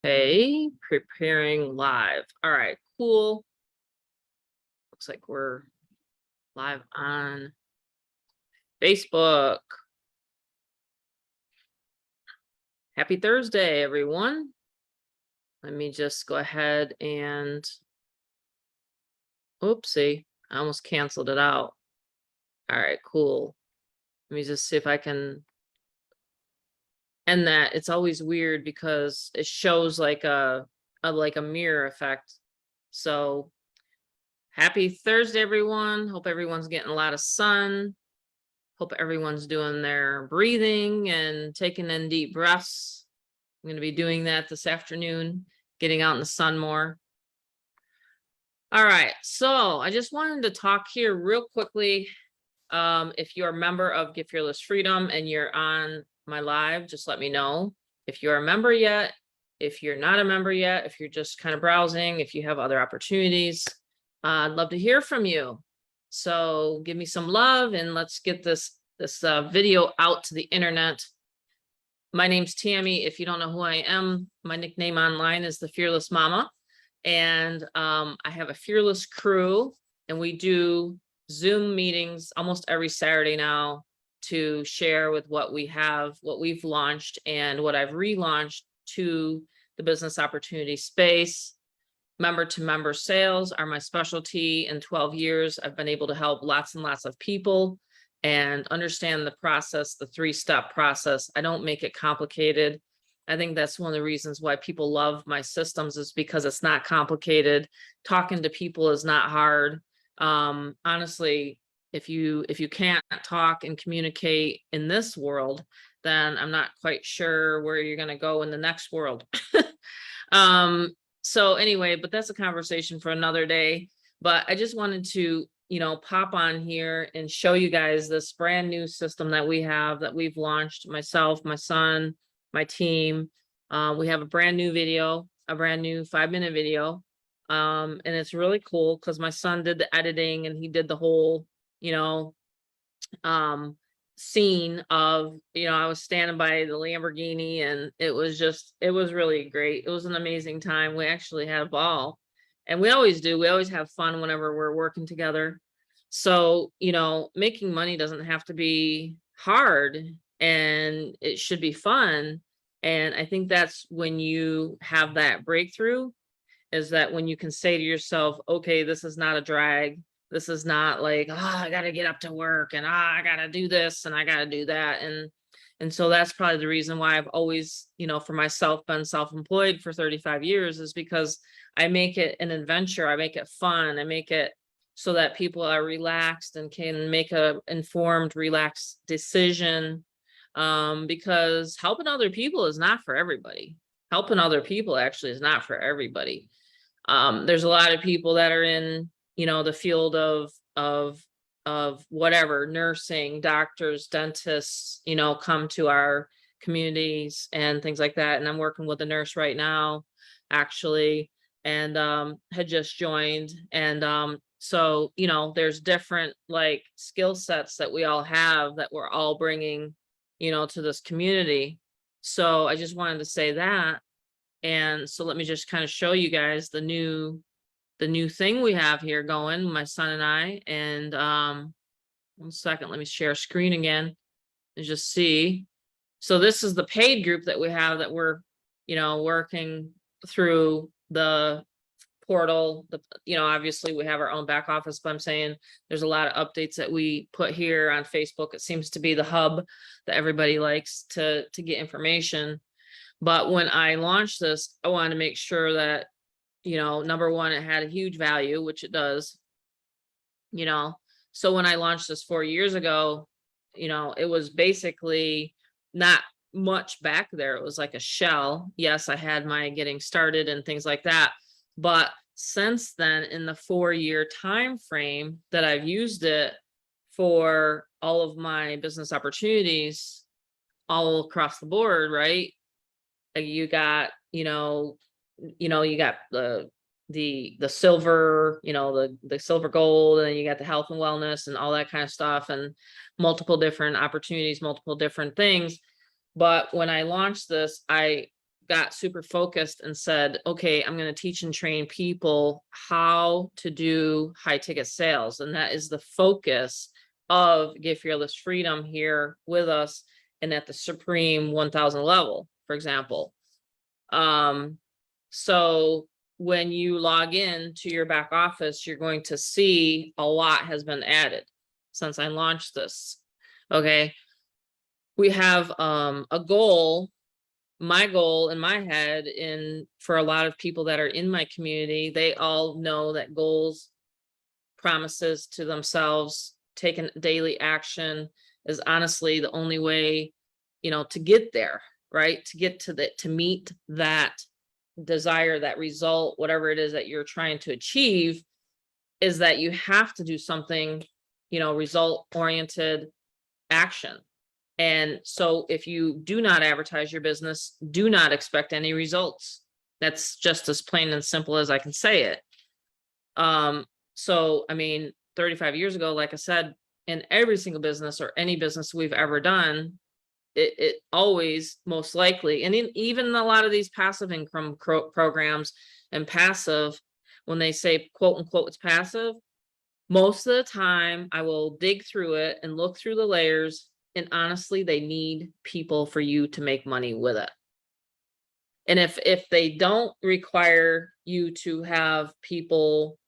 Okay, preparing live. All right, cool. Looks like we're live on Facebook. Happy Thursday, everyone. Let me just go ahead and, oopsie, I almost canceled it out. All right, cool. Let me just see if I can end that. It's always weird because it shows like a mirror effect. So happy Thursday, everyone. Hope everyone's getting a lot of sun. Hope everyone's doing their breathing and taking in deep breaths. I'm going to be doing that this afternoon, getting out in the sun more. All right, so I just wanted to talk here real quickly. If you're a member of Get Fearless Freedom and you're on my live, just let me know. If you're a member yet, if you're not a member yet, if you're just kind of browsing, if you have other opportunities, I'd love to hear from you. So give me some love and let's get this video out to the internet. My name's Tammy. If you don't know who I am, my nickname online is the Fearless Mama. And I have a fearless crew, and we do Zoom meetings almost every Saturday now to share with what we have, what we've launched, and what I've relaunched to the business opportunity space. Member to member sales are my specialty. In 12 years, I've been able to help lots and lots of people and understand the process, the 3-step process. I don't make it complicated. I think that's one of the reasons why people love my systems, is because it's not complicated. Talking to people is not hard. Honestly, if you can't talk and communicate in this world, then I'm not quite sure where you're going to go in the next world. So anyway, but that's a conversation for another day. But I just wanted to, pop on here and show you guys this brand new system that we have, that we've launched, myself, my son, my team. We have a brand new video, a brand new 5-minute video. And it's really cool because my son did the editing and he did the whole, scene of, I was standing by the Lamborghini, and it was really great. It was an amazing time. We actually had a ball, and we always do. We always have fun whenever we're working together. So, making money doesn't have to be hard, and it should be fun. And I think that's when you have that breakthrough, is that when you can say to yourself, okay, this is not a drag. This is not like, I got to get up to work, and I got to do this and I got to do that. And so that's probably the reason why I've always, for myself, been self-employed for 35 years, is because I make it an adventure. I make it fun. I make it so that people are relaxed and can make a informed, relaxed decision. Because helping other people is not for everybody. Helping other people actually is not for everybody. There's a lot of people that are in, the field of whatever, nursing, doctors, dentists, come to our communities and things like that. And I'm working with a nurse right now, actually, and had just joined. And so, there's different like skill sets that we all have that we're all bringing, to this community. So I just wanted to say that. And so let me just kind of show you guys the new thing we have here going, my son and I. And 1 second, let me share screen again and just see. So this is the paid group that we have, that we're, working through the portal. Obviously we have our own back office, but I'm saying there's a lot of updates that we put here on Facebook. It seems to be the hub that everybody likes to get information. But when I launched this, I wanted to make sure that, number one, it had a huge value, which it does. So when I launched this 4 years ago, it was basically not much back there. It was like a shell. Yes, I had my getting started and things like that. But since then, in the 4-year time frame that I've used it for all of my business opportunities all across the board, right? You got, you got the silver, the silver gold, and you got the health and wellness and all that kind of stuff, and multiple different opportunities, multiple different things. But when I launched this, I got super focused and said, okay, I'm going to teach and train people how to do high ticket sales. And that is the focus of Get Fearless Freedom here with us and at the Supreme 1000 level, for example. So when you log in to your back office, you're going to see a lot has been added since I launched this. Okay. We have a goal. My goal in my head, for a lot of people that are in my community, they all know that goals, promises to themselves, taking daily action is honestly the only way, to get there, right? To get to meet that desire, that result, whatever it is that you're trying to achieve, is that you have to do something, result oriented action. And so if you do not advertise your business, do not expect any results. That's just as plain and simple as I can say it. So, I mean, 35 years ago, like I said, in every single business or any business we've ever done, it always most likely, and even a lot of these passive income programs and passive, when they say quote unquote it's passive, most of the time I will dig through it and look through the layers, and honestly, they need people for you to make money with it. And if they don't require you to have people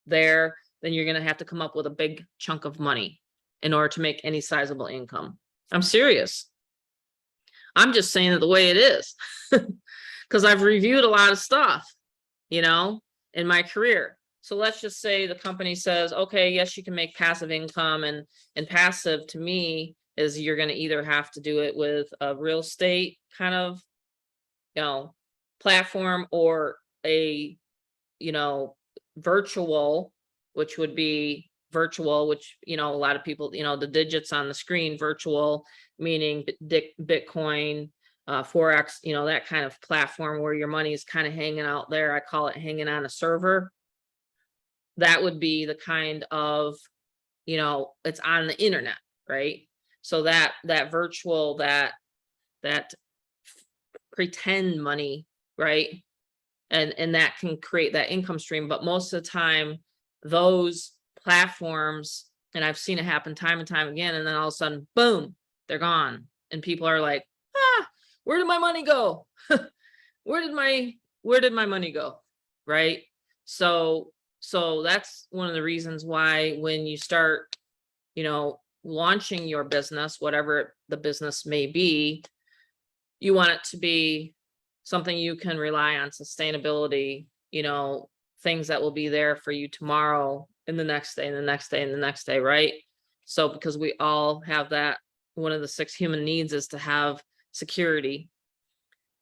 there, then you're going to have to come up with a big chunk of money in order to make any sizable income. I'm serious. I'm just saying it the way it is because I've reviewed a lot of stuff, in my career. So let's just say the company says, okay, yes, you can make passive income, and passive to me is you're going to either have to do it with a real estate kind of, platform, or a, virtual, which would be virtual, which, a lot of people, the digits on the screen, virtual, meaning Bitcoin, Forex, that kind of platform where your money is kind of hanging out there. I call it hanging on a server. That would be the kind of, it's on the internet, right? So that virtual, that pretend money, right? And that can create that income stream. But most of the time, those platforms, and I've seen it happen time and time again, and then all of a sudden, boom, they're gone. And people are like, where did my money go? Where did my money go? Right? So that's one of the reasons why when you start, launching your business, whatever the business may be, you want it to be something you can rely on, sustainability, things that will be there for you tomorrow and the next day and the next day and the next day, right? So because we all have that, one of the 6 human needs is to have security.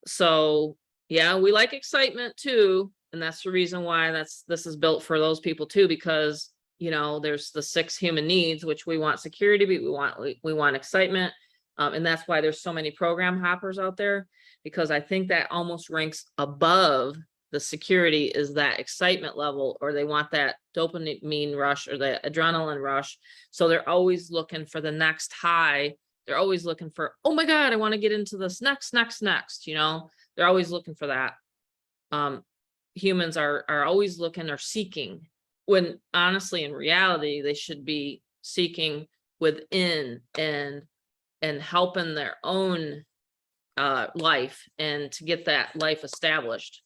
So yeah, we like excitement too. And that's the reason why this is built for those people too, because there's the 6 human needs, which we want security, but we want excitement. And that's why there's so many program hoppers out there, because I think that almost ranks above the security is that excitement level, or they want that dopamine rush or the adrenaline rush. So they're always looking for the next high. They're always looking for, oh my God, I want to get into this next. They're always looking for that. Humans are always looking or seeking, when honestly, in reality, they should be seeking within and helping their own life and to get that life established.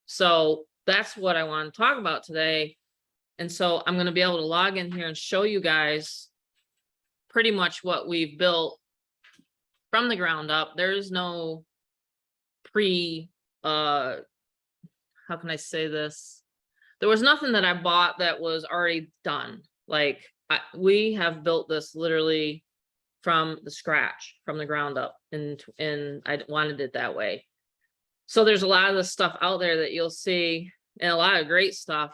So that's what I want to talk about today. And so I'm going to be able to log in here and show you guys pretty much what we've built from the ground up. There is no how can I say this? There was nothing that I bought that was already done. Like we have built this literally from the scratch, from the ground up, and I wanted it that way. So there's a lot of the stuff out there that you'll see, and a lot of great stuff,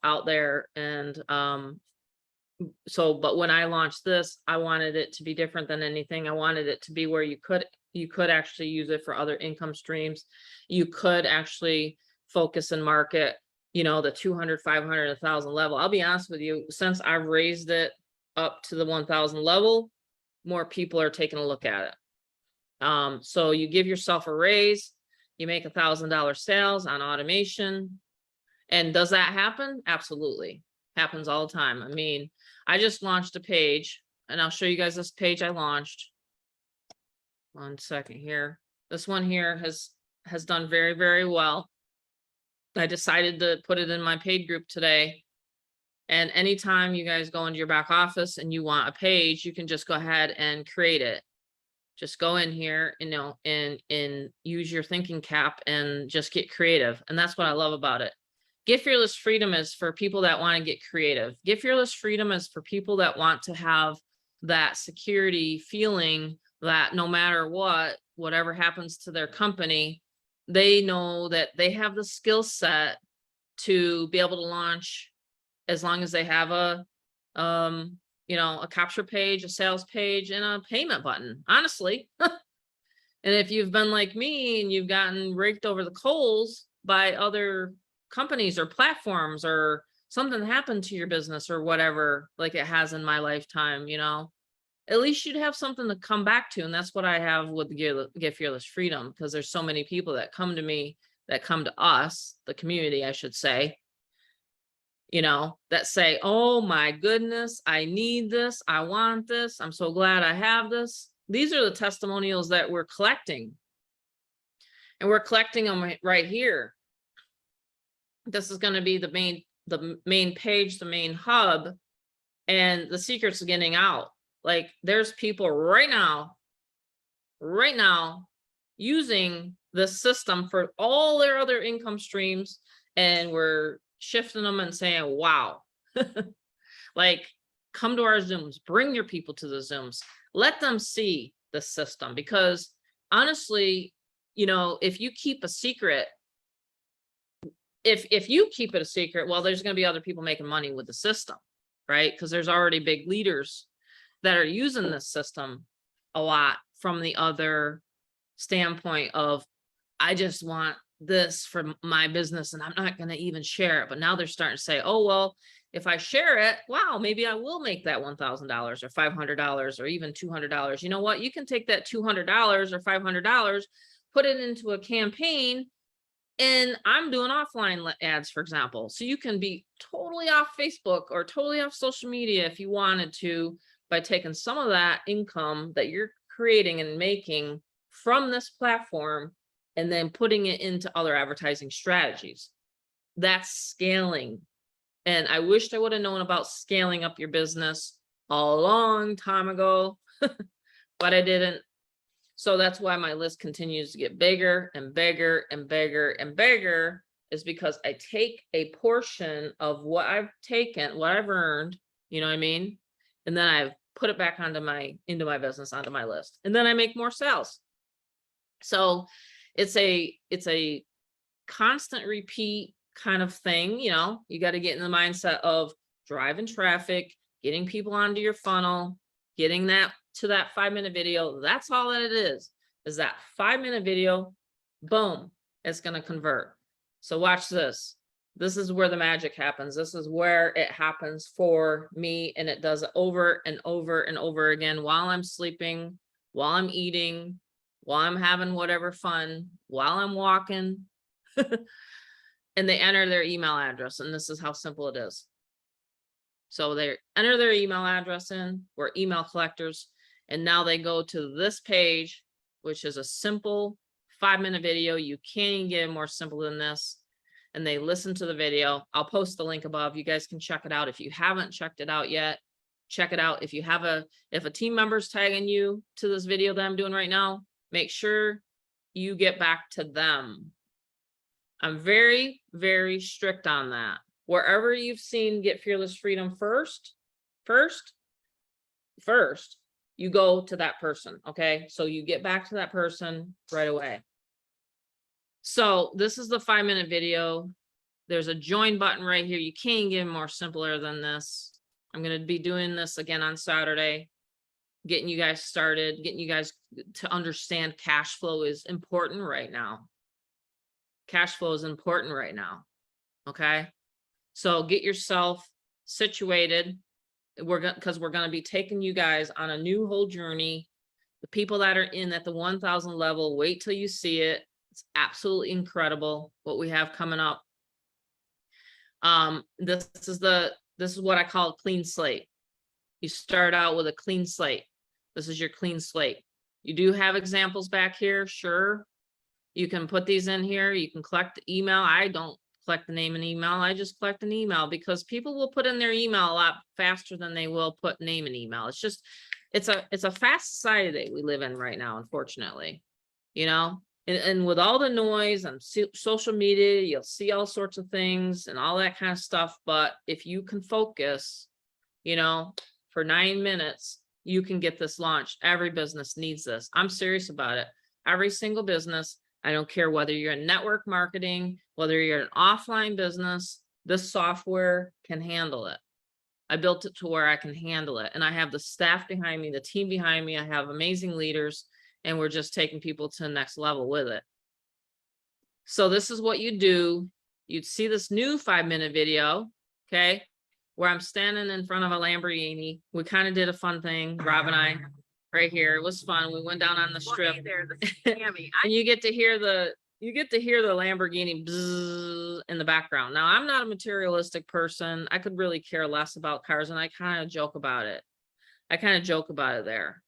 out there. And but when I launched this, I wanted it to be different than anything. I wanted it to be where you could actually use it for other income streams. You could actually focus and market, the 200, 500, 1,000 level. I'll be honest with you, since I've raised it up to the 1,000 level, more people are taking a look at it. So you give yourself a raise, you make $1,000 sales on automation. And does that happen? Absolutely. Happens all the time. I mean, I just launched a page, and I'll show you guys this page I launched. 1 second here. This one here has done very, very well. I decided to put it in my paid group today. And anytime you guys go into your back office and you want a page, you can just go ahead and create it. Just go in here, and use your thinking cap and just get creative. And that's what I love about it. Get Fearless Freedom is for people that want to get creative. Get Fearless Freedom is for people that want to have that security feeling that no matter what, whatever happens to their company, they know that they have the skill set to be able to launch, as long as they have a capture page, a sales page, and a payment button, honestly. And if you've been like me and you've gotten raked over the coals by other companies or platforms, or something happened to your business or whatever, like it has in my lifetime, at least you'd have something to come back to. And that's what I have with Get Fearless Freedom, because there's so many people that come to me, that come to us, the community, I should say, that say, oh my goodness, I need this. I want this. I'm so glad I have this. These are the testimonials that we're collecting. And we're collecting them right here. This is going to be the main page, the main hub. And the secret's getting out. Like, there's people right now using this system for all their other income streams. And we're shifting them and saying, wow, like, come to our Zooms, bring your people to the Zooms, let them see the system. Because honestly, if you keep a secret, if you keep it a secret, well, there's going to be other people making money with the system, right? Because there's already big leaders that are using this system a lot from the other standpoint of, I just want this for my business and I'm not going to even share it. But now they're starting to say, oh, well, if I share it, wow, maybe I will make that $1,000 or $500 or even $200. You know what? You can take that $200 or $500, put it into a campaign. And I'm doing offline ads, for example. So you can be totally off Facebook or totally off social media if you wanted to, by taking some of that income that you're creating and making from this platform and then putting it into other advertising strategies. That's scaling. And I wished I would have known about scaling up your business a long time ago, but I didn't. So that's why my list continues to get bigger and bigger and bigger and bigger, is because I take a portion of what I've taken, what I've earned, you know what I mean? And then I've put it back into my business, onto my list. And then I make more sales. So it's a constant repeat kind of thing. You got to get in the mindset of driving traffic, getting people onto your funnel, getting that to that 5-minute video. That's all that it is that 5-minute video. Boom, it's going to convert. So watch this. This is where the magic happens. This is where it happens for me. And it does it over and over and over again, while I'm sleeping, while I'm eating, while I'm having whatever fun, while I'm walking. And they enter their email address. And this is how simple it is. So they enter their email address in. We're email collectors. And now they go to this page, which is a simple 5-minute video. You can't even get more simple than this. And they listen to the video. I'll post the link above. You guys can check it out. If you haven't checked it out yet, check it out. If a team member's tagging you to this video that I'm doing right now, make sure you get back to them. I'm very, very strict on that. Wherever you've seen Get Fearless Freedom first, you go to that person. Okay. So you get back to that person right away. So this is the 5-minute video. There's a join button right here. You can't get more simpler than this. I'm going to be doing this again on Saturday, getting you guys started, getting you guys to understand cash flow is important right now. Cash flow is important right now. Okay. So get yourself situated. Because we're going to be taking you guys on a new whole journey The people that are in at the 1,000 level, wait till you see it. It's absolutely incredible what we have coming up. This is what I call a clean slate. You start out with a clean slate. This is your clean slate. You do have examples back here, sure. You can put these in here. You can collect the email. I don't collect the name and email. I just collect an email because people will put in their email a lot faster than they will put name and email. It's just, it's a fast society that we live in right now, unfortunately, you know, and with all the noise and social media, you'll see all sorts of things and all that kind of stuff. But if you can focus, you know, for 9 minutes, you can get this launched. Every business needs this. I'm serious about it. Every single business. I don't care whether you're in network marketing, whether you're an offline business, this software can handle it. I built it to where I can handle it. And I have the staff behind me, the team behind me. I have amazing leaders, and we're just taking people to the next level with it. So this is what you do. You'd see this new 5-minute video, okay, where I'm standing in front of a Lamborghini. We kind of did a fun thing, Rob and I, right here. It was fun. We went down on the strip. And you get to hear the Lamborghini bzzz in the background. Now, I'm not a materialistic person. I could really care less about cars, and I kind of joke about it. There.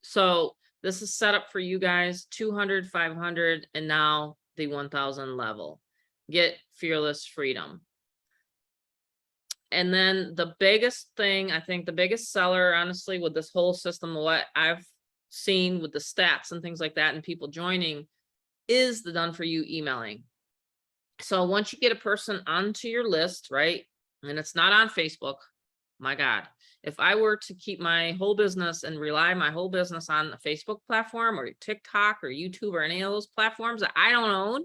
So this is set up for you guys, 200, 500, and now the 1,000 level. Get Fearless Freedom. And then the biggest thing, I think the biggest seller, honestly, with this whole system, what I've seen with the stats and things like that and people joining, is the done for you emailing. So once you get a person onto your list, right, and it's not on Facebook, my God, if I were to keep my whole business and rely my whole business on a Facebook platform or TikTok or YouTube or any of those platforms that I don't own,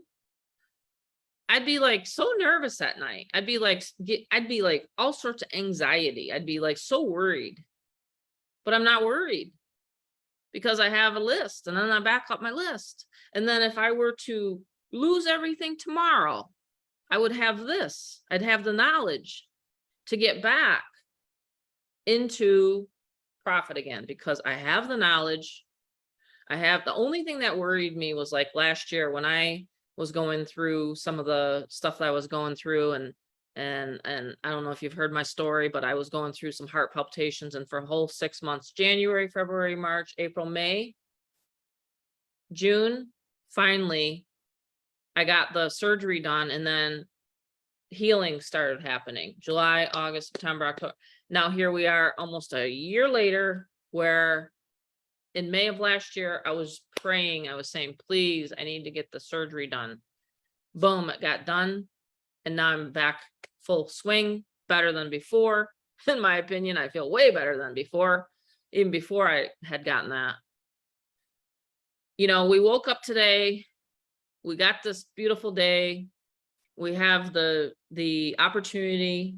I'd be like so nervous at night. I'd be like all sorts of anxiety. I'd be like so worried, but I'm not worried because I have a list, and then I back up my list. And then if I were to lose everything tomorrow, I would have this. I'd have the knowledge to get back into profit again because I have the knowledge. The only thing that worried me was like last year when I was going through some of the stuff that I was going through, and I don't know if you've heard my story, but I was going through some heart palpitations, and for a whole 6 months, January, February, March, April, May, June, finally, I got the surgery done, and then healing started happening. July, August, September, October. Now here we are almost a year later, where in May of last year, I was praying, I was saying, please, I need to get the surgery done. Boom, it got done. And now I'm back full swing, better than before. In my opinion, I feel way better than before, even before I had gotten that. You know, we woke up today, we got this beautiful day. We have the opportunity.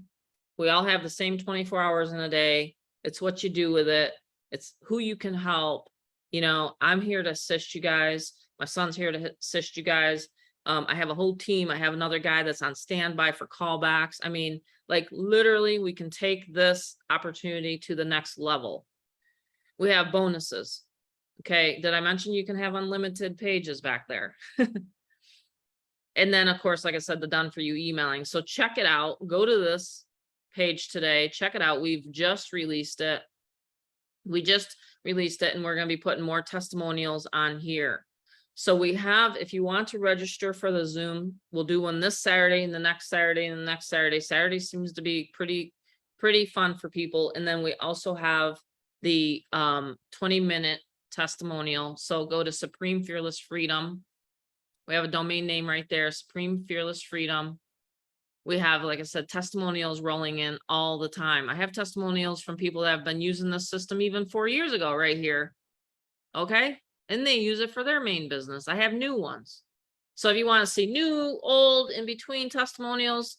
We all have the same 24 hours in a day. It's what you do with it. It's who you can help. You know, I'm here to assist you guys. My son's here to assist you guys. I have a whole team. I have another guy that's on standby for callbacks. I mean, like literally we can take this opportunity to the next level. We have bonuses. Okay. Did I mention you can have unlimited pages back there? And then of course, like I said, the done for you emailing. So check it out. Go to this page today. Check it out. We've just released it. We just released it, and we're going to be putting more testimonials on here. So we have, if you want to register for the Zoom, we'll do one this Saturday and the next Saturday and the next Saturday. Saturday seems to be pretty fun for people. And then we also have the 20-minute testimonial. So go to Supreme Fearless Freedom. We have a domain name right there, Supreme Fearless Freedom. We have, like I said, testimonials rolling in all the time. I have testimonials from people that have been using this system even 4 years ago right here. Okay. And they use it for their main business. I have new ones. So if you want to see new, old, in between testimonials,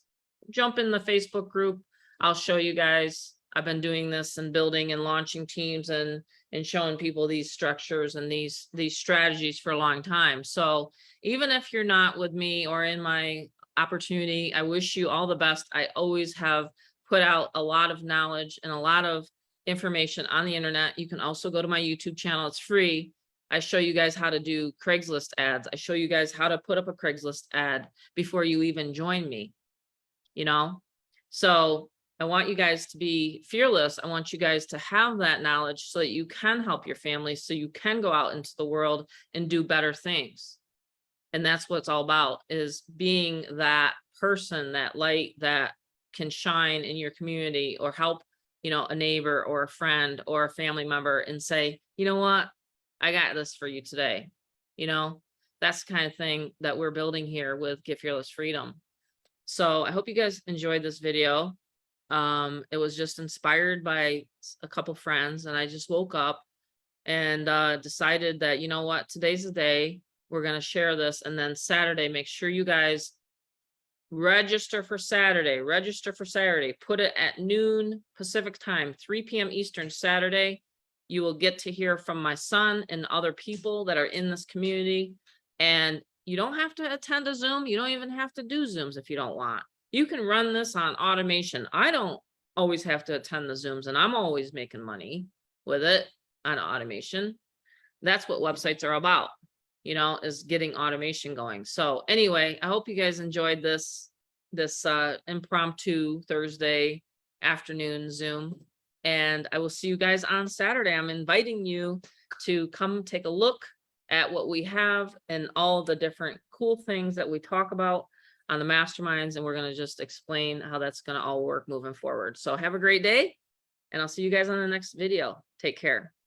jump in the Facebook group. I'll show you guys. I've been doing this and building and launching teams and showing people these structures and these strategies for a long time. So even if you're not with me or in my opportunity, I wish you all the best. I always have put out a lot of knowledge and a lot of information on the internet. You can also go to my YouTube channel. It's free. I show you guys how to do Craigslist ads. I show you guys how to put up a Craigslist ad before you even join me, you know? So I want you guys to be fearless. I want you guys to have that knowledge so that you can help your family, so you can go out into the world and do better things. And that's what it's all about, is being that person, that light that can shine in your community, or help, you know, a neighbor or a friend or a family member and say, you know what, I got this for you today. You know, that's the kind of thing that we're building here with Get Fearless Freedom. So I hope you guys enjoyed this video. It was just inspired by a couple friends, and I just woke up and decided that, you know what, today's the day. We're going to share this. And then Saturday, make sure you guys register for Saturday. Register for Saturday. Put it at noon Pacific time, 3 p.m. Eastern Saturday. You will get to hear from my son and other people that are in this community. And you don't have to attend a Zoom. You don't even have to do Zooms if you don't want. You can run this on automation. I don't always have to attend the Zooms, and I'm always making money with it on automation. That's what websites are about, you know, is getting automation going. So anyway, I hope you guys enjoyed this impromptu Thursday afternoon Zoom, and I will see you guys on Saturday. I'm inviting you to come take a look at what we have and all the different cool things that we talk about on the masterminds, and we're going to just explain how that's going to all work moving forward. So have a great day, and I'll see you guys on the next video. Take care.